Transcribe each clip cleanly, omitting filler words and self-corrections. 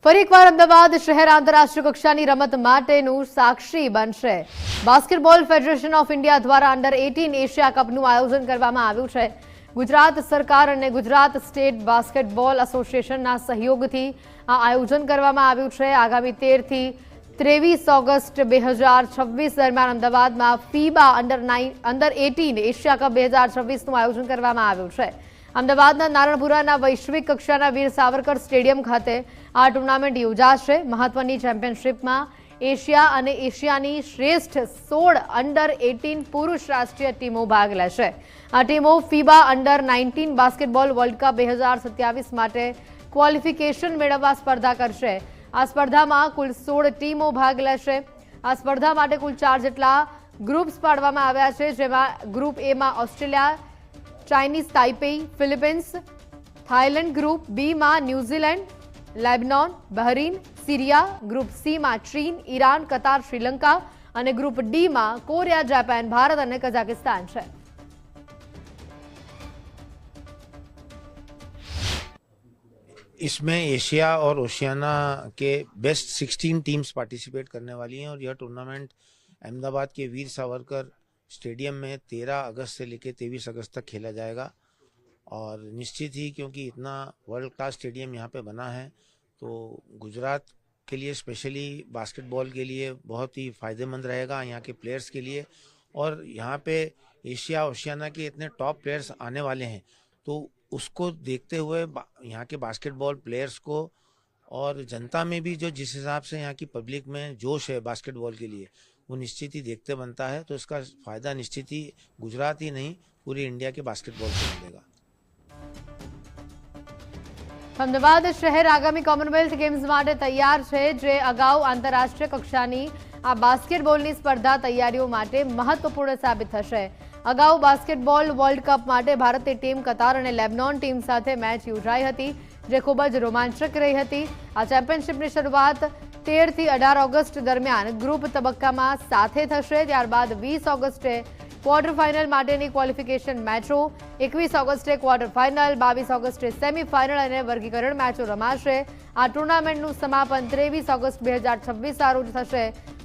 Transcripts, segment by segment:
ફરી એકવાર અમદાવાદ શહેર આંતરરાષ્ટ્રીય કક્ષાની રમત માટેનું સાક્ષી બનશે। બાસ્કેટબોલ ફેડરેશન ઓફ ઇન્ડિયા દ્વારા અંડર 18 એશિયા કપનું આયોજન કરવામાં આવ્યું છે। ગુજરાત સરકાર અને ગુજરાત સ્ટેટ બાસ્કેટબોલ એસોસિએશનના સહયોગથી આ આયોજન કરવામાં આવ્યું છે। આગામી 13 થી 23 ઓગસ્ટ 2026 દરમિયાન અમદાવાદમાં ફીબા અંડર 18 એશિયા કપ 2026નું આયોજન કરવામાં આવ્યું છે। અમદાવાદના નારણપુરાના વૈશ્વિક કક્ષાના વીર સાવરકર સ્ટેડિયમ ખાતે આ ટુર્નામેન્ટ યોજાશે। મહત્વની ચેમ્પિયનશિપમાં એશિયા અને એશિયાની શ્રેષ્ઠ 16 અંડર 18 પુરુષ રાષ્ટ્રીય ટીમો ભાગ લેશે। આ ટીમો ફીબા અંડર 19 બાસ્કેટબોલ વર્લ્ડ કપ 2027 માટે ક્વોલિફિકેશન મેળવવા સ્પર્ધા કરશે। આ સ્પર્ધામાં કુલ 16 ટીમો ભાગ લેશે। આ સ્પર્ધા માટે કુલ 4 જેટલા ગ્રુપ્સ પાડવામાં આવ્યા છે, જેમાં ગ્રુપ એ માં Australia, Chinese Taipei, Philippines, Thailand, group B માં New Zealand, Lebanon, Bahrain, Syria, group C માં ચીન, ઈરાન, કતાર, શ્રીલંકા અને ગ્રુપ ડી માં કોરિયા, જાપાન, ભારત અને કઝાકિસ્તાન છે। इसमें एशिया और ओशियाना के बेस्ट 16 टीम्स पार्टिसिपेट करने वाली हैं और यह टूर्नामेंट अहमदाबाद के वीर सावरकर स्टेडियम में 13 अगस्त से लेकर 23 अगस्त तक खेला जाएगा। और निश्चित ही क्योंकि इतना वर्ल्ड क्लास स्टेडियम यहाँ पे बना है तो गुजरात के लिए स्पेशली बास्केटबॉल के लिए बहुत ही फ़ायदेमंद रहेगा, यहाँ के प्लेयर्स के लिए। और यहाँ पे एशिया ओशियाना के इतने टॉप प्लेयर्स आने वाले हैं तो उसको देखते हुए यहाँ के बास्केटबॉल प्लेयर्स को और जनता में भी जो जिस हिसाब से यहाँ की पब्लिक में जोश है बास्केटबॉल के लिए वो निश्चित ही देखते बनता है। तो इसका फ़ायदा निश्चित ही गुजरात ही नहीं पूरी इंडिया के बास्केटबॉल को मिलेगा। અમદાવાદ શહેર આગામી કોમનવેલ્થ ગેમ્સ માટે તૈયાર છે, જે અગાઉ આંતરરાષ્ટ્રીય કક્ષાની આ બાસ્કેટબોલની સ્પર્ધા તૈયારીઓ માટે મહત્વપૂર્ણ સાબિત થશે। અગાઉ બાસ્કેટબોલ વર્લ્ડ કપ માટે ભારતીય ટીમ કતાર અને લેબનોન ટીમ સાથે મેચ યોજાઈ હતી, જે ખૂબ જ રોમાંચક રહી હતી। આ ચેમ્પિયનશિપની શરૂઆત 13 થી 18 ઓગસ્ટ દરમિયાન ગ્રુપ તબક્કામાં સાથે થશે। ત્યારબાદ 20 ઓગસ્ટે ક્વાર્ટર ફાઇનલ માટેની ક્વોલિફિકેશન મેચો, 21 ઓગસ્ટે ક્વાર્ટર ફાઇનલ, 22 ઓગસ્ટે સેમીફાઇનલ અને વર્ગીકરણ મેચો રમાશે। આ ટુર્નામેન્ટનું સમાપન 23 ઓગસ્ટ 2026 રોજ થશે।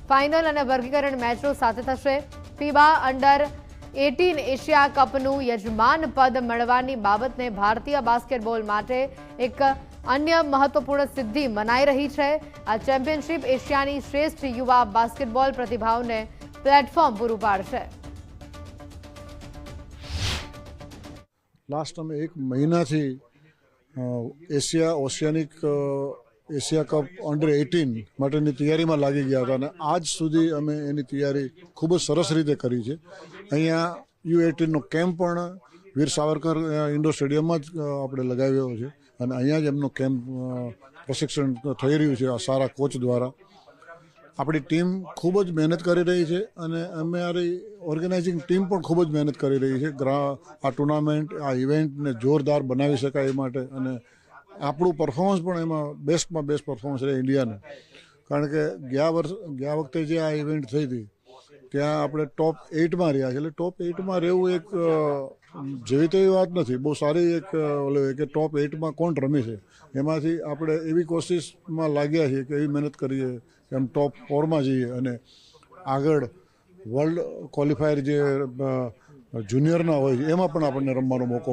ફાઇનલ અને વર્ગીકરણ મેચો સાથે થશે। ફીબા અંડર 18 એશિયા કપનું યજમાન પદ મળવાની બાબતને ભારતીય બાસ્કેટબોલ માટે એક अन्य महत्वपूर्ण सिद्धि मनाई रही है। आ चैम्पियनशिप एशियानी श्रेष्ठ युवा बास्केटबॉल प्रतिभाओं ने प्लेटफॉर्म पूरु पाड़शे। लास्ट में एक महीना थी Asia oceanic Asia cup under 18 माटेनी तैयारी में लागी गया था। आज सुधी अमे एनी तैयारी खूब सरस रीते करी है। अहींया U18 नो केम्प पण वीर सावरकर इंडोर स्टेडियम में ज आपणे लगाव्यो छे અને અહીંયા જ એમનો કેમ્પ પ્રશિક્ષણ થઈ રહ્યું છે। આ સારા કોચ દ્વારા આપણી ટીમ ખૂબ જ મહેનત કરી રહી છે અને અમારી ઓર્ગેનાઇઝિંગ ટીમ પણ ખૂબ જ મહેનત કરી રહી છે। આ ટુર્નામેન્ટ આ ઇવેન્ટને જોરદાર બનાવી શકાય એ માટે અને આપણું પરફોર્મન્સ પણ એમાં બેસ્ટમાં બેસ્ટ પરફોર્મન્સ રહે ઇન્ડિયાનું। કારણ કે ગયા વખતે જે આ ઇવેન્ટ થઈ હતી ત્યાં આપણે ટોપ 8માં રહ્યા છે, એટલે ટોપ 8માં રહેવું એક જેવી તેવી વાત નથી, બહુ સારી એક કે ટોપ 8માં કોણ રમે છે એમાંથી આપણે એવી કોશિશમાં લાગ્યા છીએ કે એવી મહેનત કરીએ કે આમ ટોપ 4માં જઈએ અને આગળ વર્લ્ડ ક્વોલિફાયર જે જુનિયરના હોય છે એમાં પણ આપણને રમવાનો મોકો